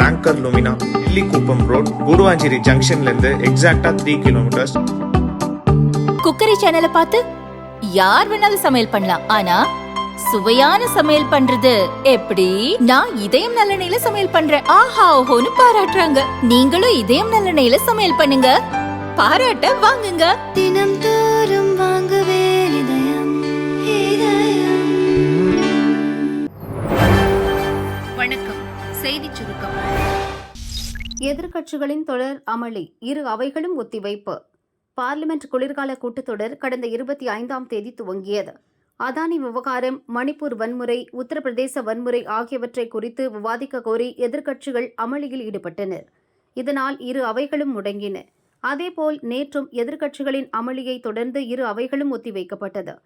Banker Lumina இல்லிக்குப்பம் road Guduvanchery ஜங்ஷன்ல இருந்து எக்ஸாக்டா 3 kilometres. Cookery சேனலை பார்த்து யார் வேணாலும் சமையல் பண்ணலாம், ஆனா சுவையான சமையல் பண்றது எப்படி? நான் இதயம் நல்லெண்ணெயில சமையல் பண்றேன், ஆஹா ஓஹோன்னு பாராட்டுறாங்க. நீங்களும் இதயம் நல்லெண்ணெயில சமையல் பண்ணுங்க, பாராட்ட வாங்குங்க. தினம் தோறும் வாங்குவே இதயம் இதயம். வணக்கம், செய்தி சுருக்கம். எதிர்க்கட்சிகளின் தொடர் அமளி, இரு அவைகளும் ஒத்திவைப்பு. பார்லிமெண்ட் குளிர்கால கூட்டத்தொடர் கடந்த 25ஆம் தேதி துவங்கியது. அதானி விவகாரம், மணிப்பூர் வன்முறை, உத்தரப்பிரதேச வன்முறை ஆகியவற்றை குறித்து விவாதிக்க கோரி எதிர்க்கட்சிகள் அமளியில் ஈடுபட்டனர். இதனால் இரு அவைகளும் முடங்கின. அதேபோல் நேற்றும் எதிர்க்கட்சிகளின் அமளியை தொடர்ந்து இரு அவைகளும் ஒத்திவைக்கப்பட்டது.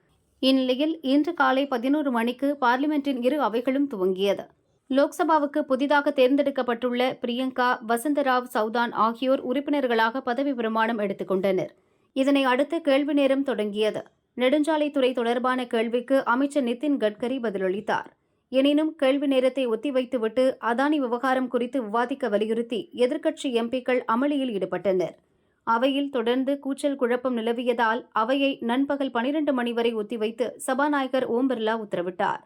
இந்நிலையில் இன்று காலை 11 மணிக்கு பார்லிமெண்டின் இரு அவைகளும் துவங்கியது. லோக்சபாவுக்கு புதிதாக தேர்ந்தெடுக்கப்பட்டுள்ள பிரியங்கா, வசந்தராவ் சவுதான் ஆகியோர் உறுப்பினர்களாக பதவி பிரமாணம் எடுத்துக் கொண்டனர். இதனை அடுத்து கேள்வி நேரம் தொடங்கியது. நெடுஞ்சாலைத்துறை தொடர்பான கேள்விக்கு அமைச்சர் நிதின் கட்கரி பதிலளித்தார். எனினும் கேள்வி நேரத்தை ஒத்திவைத்துவிட்டு அதானி விவகாரம் குறித்து விவாதிக்க வலியுறுத்தி எதிர்க்கட்சி எம்பிக்கள் அமளியில் ஈடுபட்டனர். அவையில் தொடர்ந்து கூச்சல் குழப்பம் நிலவியதால் அவையை நண்பகல் 12 மணி வரை ஒத்திவைத்து சபாநாயகர் ஓம் பிர்லா உத்தரவிட்டார்.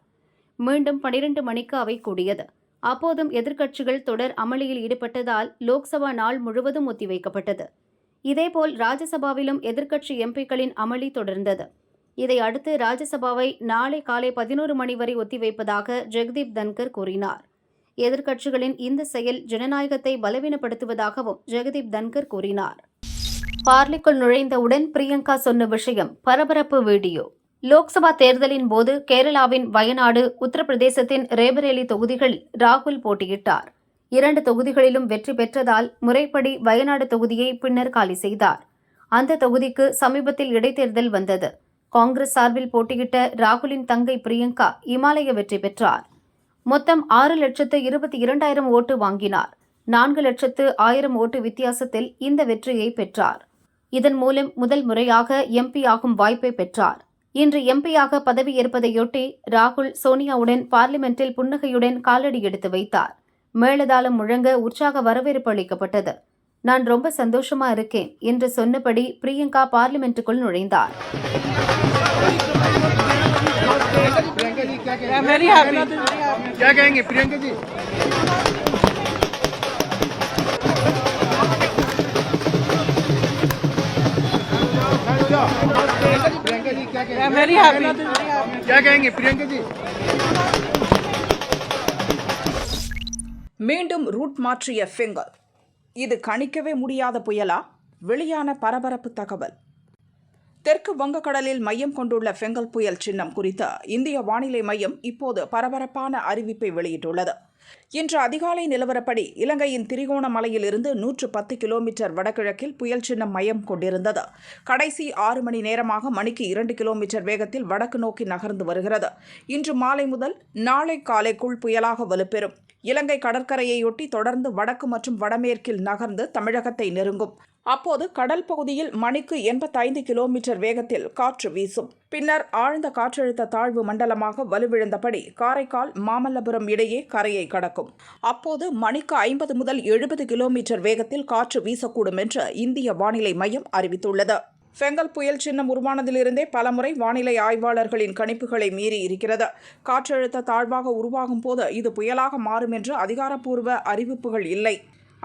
மீண்டும் 12 மணிக்கு அவை கூடியது. அப்போதும் எதிர்க்கட்சிகள் தொடர் அமளியில் ஈடுபட்டதால் லோக்சபா நாள் முழுவதும் ஒத்திவைக்கப்பட்டது. இதேபோல் ராஜ்யசபாவிலும் எதிர்க்கட்சி எம்பிக்களின் அமளி தொடர்ந்தது. இதையடுத்து ராஜ்யசபாவை நாளை காலை 11 மணி வரை ஒத்திவைப்பதாக ஜெகதீப் தன்கர் கூறினார். எதிர்க்கட்சிகளின் இந்த செயல் ஜனநாயகத்தை பலவீனப்படுத்துவதாகவும் ஜெகதீப் தன்கர் கூறினார். பார்லிக்குள் நுழைந்தவுடன் பிரியங்கா சொன்ன விஷயம் பரபரப்பு வீடியோ. லோக்சபா தேர்தலின் போது கேரளாவின் வயநாடு, உத்தரப்பிரதேசத்தின் ரேபரேலி தொகுதிகளில் ராகுல் போட்டியிட்டார். 2 தொகுதிகளிலும் வெற்றி பெற்றதால் முறைப்படி வயநாடு தொகுதியை பின்னர் காலி செய்தார். அந்த தொகுதிக்கு சமீபத்தில் இடைத்தேர்தல் வந்தது. காங்கிரஸ் சார்பில் போட்டியிட்ட ராகுலின் தங்கை பிரியங்கா இமாலய வெற்றி பெற்றார். மொத்தம் 6,22,000 ஓட்டு வாங்கினார். 4,00,000 ஓட்டு வித்தியாசத்தில் இந்த வெற்றியை பெற்றார். இதன் மூலம் முதல் முறையாக எம்பி ஆகும் வாய்ப்பை பெற்றார். இன்று எம்பியாக பதவியேற்பதையொட்டி ராகுல் சோனியாவுடன் பார்லிமெண்டில் புன்னகையுடன் காலடி எடுத்து வைத்தார். மேளதாளம் முழங்க உற்சாக வரவேற்பு அளிக்கப்பட்டது. நான் ரொம்ப சந்தோஷமா இருக்கேன் என்று சொன்னபடி பிரியங்கா பார்லிமெண்ட்டுக்குள் நுழைந்தார். மீண்டும் ரூட் மாற்றிய ஃபெங்கல். இது கணிக்கவே முடியாத புயலா? வெளியான பரபரப்பு தகவல். தெற்கு வங்கக்கடலில் மையம் கொண்டுள்ள ஃபெங்கல் புயல் சின்னம் குறித்து இந்திய வானிலை மையம் இப்போது பரபரப்பான அறிவிப்பை வெளியிட்டுள்ளது. இன்று அதிகாலை நிலவரப்படி இலங்கையின் திரிகோணமலையில் இருந்து 110 கிலோமீட்டர் வடகிழக்கில் புயல் சின்னம் மையம் கொண்டிருந்தது. கடைசி 6 மணி நேரமாக மணிக்கு 2 கிலோமீட்டர் வேகத்தில் வடக்கு நோக்கி நகர்ந்து வருகிறது. இன்று மாலை முதல் நாளை காலைக்குள் புயலாக வலுப்பெறும். இலங்கை கடற்கரையொட்டி தொடர்ந்து வடக்கு மற்றும் வடமேற்கில் நகர்ந்து தமிழகத்தை நெருங்கும். அப்போது கடல் பகுதியில் மணிக்கு 85 கிலோமீட்டர் வேகத்தில் காற்று வீசும். பின்னர் ஆழ்ந்த காற்றழுத்த தாழ்வு மண்டலமாக வலுவிழந்தபடி காரைக்கால், மாமல்லபுரம் இடையே கரையை கடக்கும். அப்போது மணிக்கு 50 முதல் 70 கிலோமீட்டர் வேகத்தில் காற்று வீசக்கூடும் என்று இந்திய வானிலை மையம் அறிவித்துள்ளது. ஃபெங்கல் புயல் சின்னம் உருவானதிலிருந்தே பலமுறை வானிலை ஆய்வாளர்களின் கணிப்புகளை மீறி இருக்கிறது. காற்றழுத்த தாழ்வாக உருவாகும் போது இது புயலாக மாறும் என்று அதிகாரப்பூர்வ அறிவிப்புகள் இல்லை.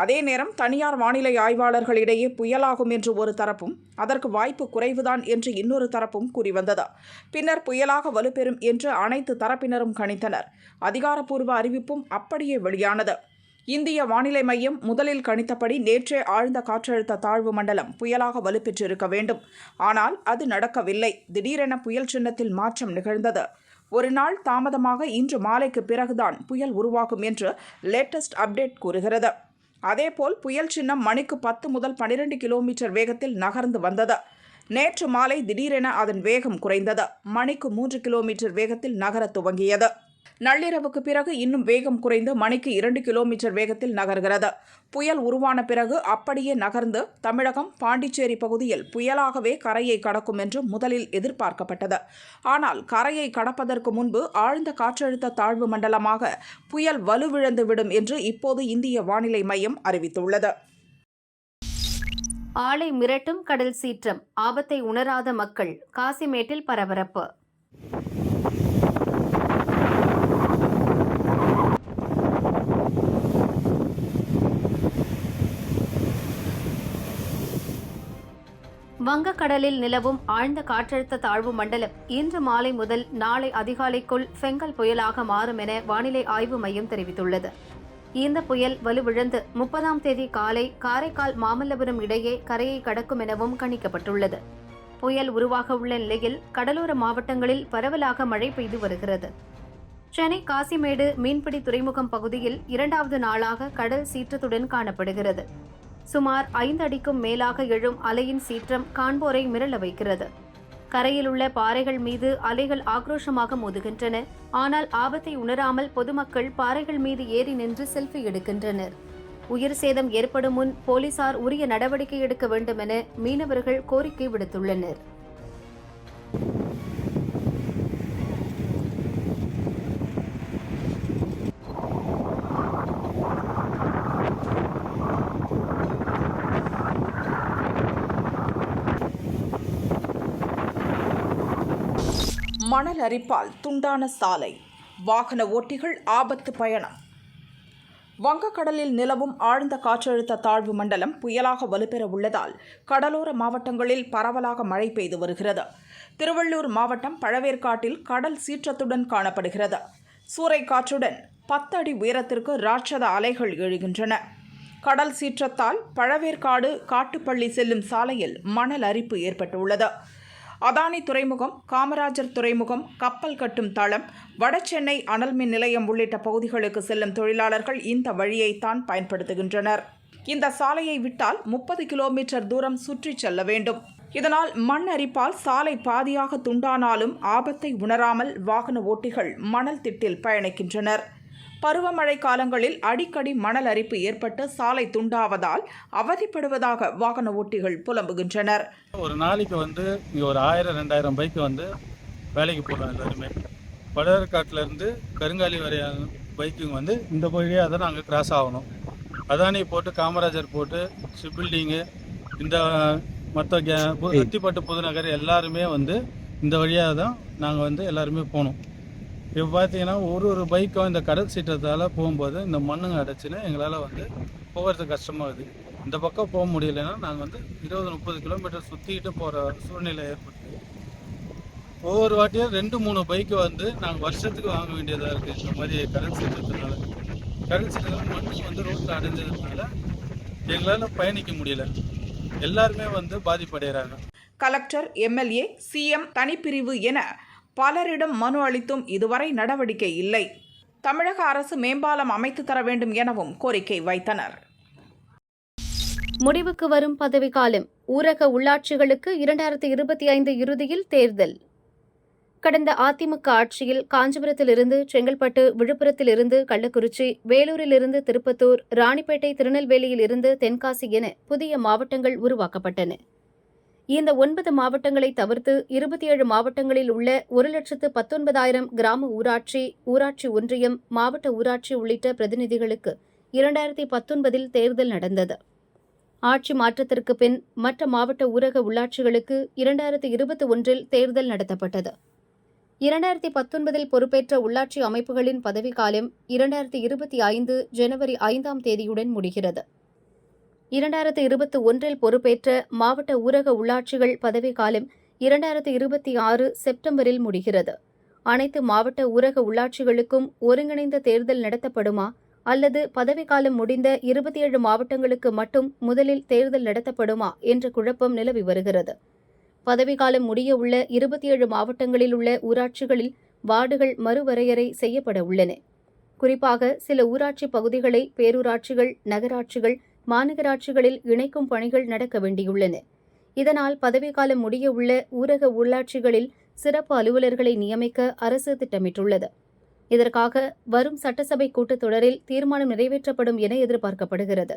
அதே நேரம் தனியார் வானிலை ஆய்வாளர்களிடையே புயலாகும் என்று ஒரு தரப்பும், அதற்கு வாய்ப்பு குறைவுதான் என்று இன்னொரு தரப்பும் கூறி வந்தது. பின்னர் புயலாக வலுப்பெறும் என்று அனைத்து தரப்பினரும் கணித்தனர். அதிகாரப்பூர்வ அறிவிப்பும் அப்படியே வெளியானது. இந்திய வானிலை மையம் முதலில் கணித்தபடி நேற்றே ஆழ்ந்த காற்றழுத்த தாழ்வு மண்டலம் புயலாக வலுப்பெற்றிருக்க வேண்டும். ஆனால் அது நடக்கவில்லை. திடீரென புயல் சின்னத்தில் மாற்றம் நிகழ்ந்தது. ஒரு நாள் தாமதமாக இன்று மாலைக்கு பிறகுதான் புயல் உருவாகும் என்று லேட்டஸ்ட் அப்டேட் கூறுகிறது. அதேபோல் புயல் சின்னம் மணிக்கு 10 முதல் 12 கிலோமீட்டர் வேகத்தில் நகர்ந்து வந்தது. நேற்று மாலை திடீரென அதன் வேகம் குறைந்தது. மணிக்கு 3 கிலோமீட்டர் வேகத்தில் நகர துவங்கியது. நள்ளிரவுக்கு பிறகு இன்னும் வேகம் குறைந்து மணிக்கு 2 கிலோமீட்டர் வேகத்தில் நகர்கிறது. புயல் உருவான பிறகு அப்படியே நகர்ந்து தமிழகம், பாண்டிச்சேரி பகுதியில் புயலாகவே கரையை கடக்கும் என்று முதலில் எதிர்பார்க்கப்பட்டது. ஆனால் கரையை கடப்பதற்கு முன்பு ஆழ்ந்த காற்றழுத்த தாழ்வு மண்டலமாக புயல் வலுவிழந்து விடும் என்று இப்போது இந்திய வானிலை மையம் அறிவித்துள்ளது. ஆளை மிரட்டும் கடல் சீற்றம், ஆபத்தை உணராத மக்கள், காசிமேட்டில் பரபரப்பு. வங்கக்கடலில் நிலவும் ஆழ்ந்த காற்றழுத்த தாழ்வு மண்டலம் இன்று மாலை முதல் நாளை அதிகாலைக்குள் ஃபெங்கல் புயலாக மாறும் என வானிலை ஆய்வு மையம் தெரிவித்துள்ளது. இந்த புயல் வலுவிழந்து 30ஆம் தேதி காலை காரைக்கால் மாமல்லபுரம் இடையே கரையை கடக்கும் எனவும் கணிக்கப்பட்டுள்ளது. புயல் உருவாக உள்ள நிலையில் கடலோர மாவட்டங்களில் பரவலாக மழை பெய்து வருகிறது. சென்னை காசிமேடு மீன்பிடி துறைமுகம் பகுதியில் 2வது நாளாக கடல் சீற்றத்துடன் காணப்படுகிறது. சுமார் 5 அடிக்கும் மேலாக எழும் அலையின் சீற்றம் காண்போரை மிரள வைக்கிறது. கரையில் உள்ள பாறைகள் மீது அலைகள் ஆக்ரோஷமாக மோதுகின்றன. ஆனால் ஆபத்தை உணராமல் பொதுமக்கள் பாறைகள் மீது ஏறி நின்று செல்ஃபி எடுக்கின்றனர். உயிர் சேதம் ஏற்படும் முன் போலீசார் உரிய நடவடிக்கை எடுக்க வேண்டும் என மீனவர்கள் கோரிக்கை விடுத்துள்ளனர். மணல் அரிப்பால் துண்டான சாலை, வாகன ஓட்டிகள் ஆபத்து பயணம். வங்கக்கடலில் நிலவும் ஆழ்ந்த காற்றழுத்த தாழ்வு மண்டலம் புயலாக வலுப்பெற உள்ளதால் கடலோர மாவட்டங்களில் பரவலாக மழை பெய்து வருகிறது. திருவள்ளூர் மாவட்டம் பழவேற்காட்டில் கடல் சீற்றத்துடன் காணப்படுகிறது. சூறைக்காற்றுடன் 10 அடி உயரத்திற்கு ராட்சத அலைகள் எழுகின்றன. கடல் சீற்றத்தால் பழவேற்காடு காட்டுப்பள்ளி செல்லும் சாலையில் மணல் அரிப்பு ஏற்பட்டுள்ளது. அதானி துறைமுகம், காமராஜர் துறைமுகம், கப்பல் கட்டும் தளம், வடசென்னை அனல்மின் நிலையம் உள்ளிட்ட பகுதிகளுக்கு செல்லும் தொழிலாளர்கள் இந்த வழியைத்தான் பயன்படுத்துகின்றனர். இந்த சாலையை விட்டால் 30 கிலோமீட்டர் தூரம் சுற்றி செல்ல வேண்டும். இதனால் மண் அரிப்பால் சாலை பாதியாக துண்டானாலும் ஆபத்தை உணராமல் வாகன ஓட்டிகள் மணல் திட்டில் பயணிக்கின்றனர். பருவமழை காலங்களில் அடிக்கடி மணல் அரிப்பு ஏற்பட்டு சாலை துண்டாவதால் அவதிப்படுவதாக வாகன ஓட்டிகள் புலம்புகின்றனர். ஒரு நாளைக்கு இங்கே ஒரு 1000-2000 பைக்கு வேலைக்கு போகிறோம். எல்லாருமே பழவேற்காட்டிலேருந்து கருங்காலி வரையான பைக்குங்க இந்த வழியாக தான் நாங்கள் கிராஸ் ஆகணும். அதானி போட்டு, காமராஜர் போட்டு, ஷிப் பில்டிங்கு, இந்த மற்ற அத்திப்பட்டு புதுநகர் எல்லாருமே இந்த வழியாக தான் நாங்கள் எல்லாருமே போகணும். இப்போ பார்த்தீங்கன்னா ஒரு பைக்கும் இந்த கடல் சீற்றத்தால் போகும்போது இந்த மண்ணுங்க அடைச்சின்னு எங்களால் போகிறது கஷ்டமாகுது. இந்த பக்கம் போக முடியலைன்னா நாங்கள் 20-30 கிலோமீட்டர் சுற்றிக்கிட்டு போகிற சூழ்நிலை ஏற்படுது. ஒவ்வொரு வாட்டியும் 2-3 பைக்கு நாங்கள் வருஷத்துக்கு வாங்க வேண்டியதாக இருக்குது. இந்த மாதிரி கடல் சீற்றத்தினால மண்ணு ரோட்டில் அடைஞ்சதுனால எங்களால் பயணிக்க முடியல. எல்லாருமே பாதிப்படைகிறாங்க. கலெக்டர், எம்எல்ஏ, சிஎம் தனிப்பிரிவு என பலரிடம் மனு அளித்தும் இதுவரை நடவடிக்கை இல்லை. தமிழக அரசு மேம்பாலம் அமைத்து தர வேண்டும் எனவும் கோரிக்கை வைத்தனர். முடிவுக்கு வரும் பதவிக்காலம், ஊரக உள்ளாட்சிகளுக்கு 2025 இறுதியில் தேர்தல். கடந்த அதிமுக ஆட்சியில் காஞ்சிபுரத்திலிருந்து செங்கல்பட்டு, விழுப்புரத்திலிருந்து கள்ளக்குறிச்சி, வேலூரிலிருந்து திருப்பத்தூர், ராணிப்பேட்டை, திருநெல்வேலியில் இருந்து தென்காசி என புதிய மாவட்டங்கள் உருவாக்கப்பட்டன. இந்த 9 மாவட்டங்களை தவிர்த்து 27 மாவட்டங்களில் உள்ள 1,19,000 கிராம ஊராட்சி, ஊராட்சி ஒன்றியம், மாவட்ட ஊராட்சி உள்ளிட்ட பிரதிநிதிகளுக்கு 2019 தேர்தல் நடந்தது. ஆட்சி மாற்றத்திற்கு பின் மற்ற மாவட்ட ஊரக உள்ளாட்சிகளுக்கு 2021 தேர்தல் நடத்தப்பட்டது. 2019 பொறுப்பேற்ற உள்ளாட்சி அமைப்புகளின் பதவிக்காலம் 2025 ஜனவரி 5ஆம் தேதியுடன் முடிகிறது. 2021 பொறுப்பேற்ற மாவட்ட ஊரக உள்ளாட்சிகள் பதவிக்காலம் 2026 செப்டம்பரில் முடிகிறது. அனைத்து மாவட்ட ஊரக உள்ளாட்சிகளுக்கும் ஒருங்கிணைந்த தேர்தல் நடத்தப்படுமா அல்லது பதவிக்காலம் முடிந்த 27 மாவட்டங்களுக்கு மட்டும் முதலில் தேர்தல் நடத்தப்படுமா என்ற குழப்பம் நிலவி வருகிறது. பதவிக்காலம் முடிய உள்ள 27 மாவட்டங்களில் உள்ள ஊராட்சிகளில் வார்டுகள் மறுவரையறை செய்யப்பட உள்ளன. குறிப்பாக சில ஊராட்சி பகுதிகளை பேரூராட்சிகள், நகராட்சிகள், மாநகராட்சிகளில் இணைக்கும் பணிகள் நடக்க வேண்டியுள்ளன. இதனால் பதவிக்காலம் முடிய உள்ள ஊரக உள்ளாட்சிகளில் சிறப்பு அலுவலர்களை நியமிக்க அரசு திட்டமிட்டுள்ளது. இதற்காக வரும் சட்டசபை கூட்டத்தொடரில் தீர்மானம் நிறைவேற்றப்படும் என எதிர்பார்க்கப்படுகிறது.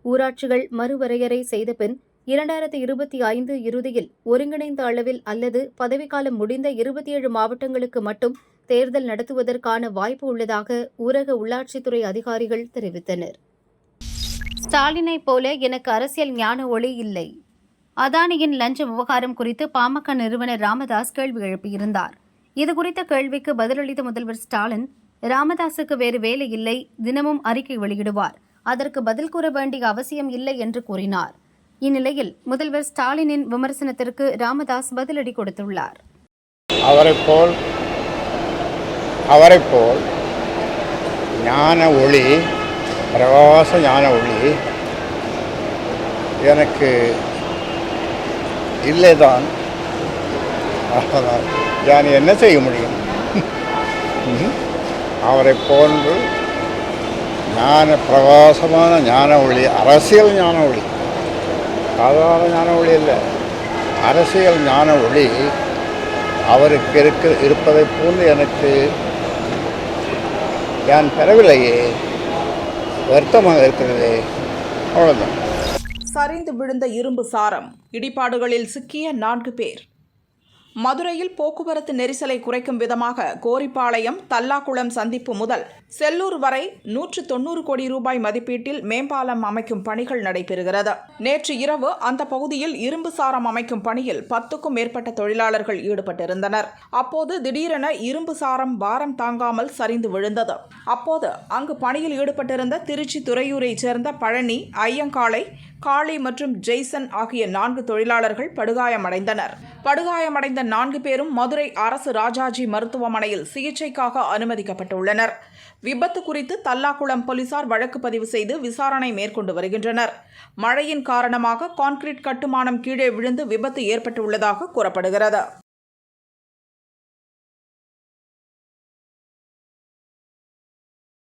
ஊராட்சிகள் மறுவரையறை செய்த பின் 2025 இறுதியில் ஒருங்கிணைந்த அளவில் அல்லது பதவிக்காலம் முடிந்த 27 மாவட்டங்களுக்கு மட்டும் தேர்தல் நடத்துவதற்கான வாய்ப்பு உள்ளதாக ஊரக உள்ளாட்சித்துறை அதிகாரிகள் தெரிவித்தனர். ஸ்டாலினைப் போல எனக்கு அரசியல் ஞான ஒளி இல்லை. அதானியின் லஞ்ச விவகாரம் குறித்து பாமக நிறுவனர் ராமதாஸ் கேள்வி எழுப்பியிருந்தார். இதுகுறித்த கேள்விக்கு பதிலளித்த முதல்வர் ஸ்டாலின், ராமதாசுக்கு வேறு வேலை இல்லை, தினமும் அறிக்கை வெளியிடுவார், அதற்கு பதில் கூற வேண்டிய அவசியம் இல்லை என்று கூறினார். இந்நிலையில் முதல்வர் ஸ்டாலினின் விமர்சனத்திற்கு ராமதாஸ் பதிலடி கொடுத்துள்ளார். அவரைப்போல் ஞான ஒளி, பிரகாச ஞான ஒளி எனக்கு இல்லைதான். நான் என்ன செய்ய முடியும்? அவரை போன்று பிரகாசமான ஞான ஒளி, அரசியல் ஞான ஒளி, சாதாரண ஞான ஒளி இல்லை, அரசியல் ஞான ஒளி அவருக்கு இருப்பதை போன்று எனக்கு நான் பெறவில்லையே, வருத்தமாக இருக்கிறதே, அவ்வளோதான். சரிந்து விழுந்த இரும்பு சாரம், இடிபாடுகளில் சிக்கிய 4 பேர். மதுரையில் போக்குவரத்து நெரிசலை குறைக்கும் விதமாக கோரிப்பாளையம் தல்லாக்குளம் சந்திப்பு முதல் செல்லூர் வரை 190 கோடி ரூபாய் மதிப்பீட்டில் மேம்பாலம் அமைக்கும் பணிகள் நடைபெறுகிறது. நேற்று இரவு அந்த பகுதியில் இரும்பு சாரம் அமைக்கும் பணியில் 10க்கும் மேற்பட்ட தொழிலாளர்கள் ஈடுபட்டிருந்தனர். அப்போது திடீரென இரும்பு சாரம் பாரம் தாங்காமல் சரிந்து விழுந்தது. அப்போது அங்கு பணியில் ஈடுபட்டிருந்த திருச்சி துறையூரைச் சேர்ந்த பழனி, ஐயங்காளை, காளி மற்றும் ஜெய்சன் ஆகிய 4 தொழிலாளர்கள் படுகாயமடைந்தனர். படுகாயமடைந்த 4 பேரும் மதுரை அரசு ராஜாஜி மருத்துவமனையில் சிகிச்சைக்காக அனுமதிக்கப்பட்டுள்ளனர். விபத்து குறித்து தல்லாக்குளம் போலீசார் வழக்கு பதிவு செய்து விசாரணை மேற்கொண்டு வருகின்றனர். மழையின் காரணமாக கான்கிரீட் கட்டுமானம் கீழே விழுந்து விபத்து ஏற்பட்டுள்ளதாக கூறப்படுகிறது.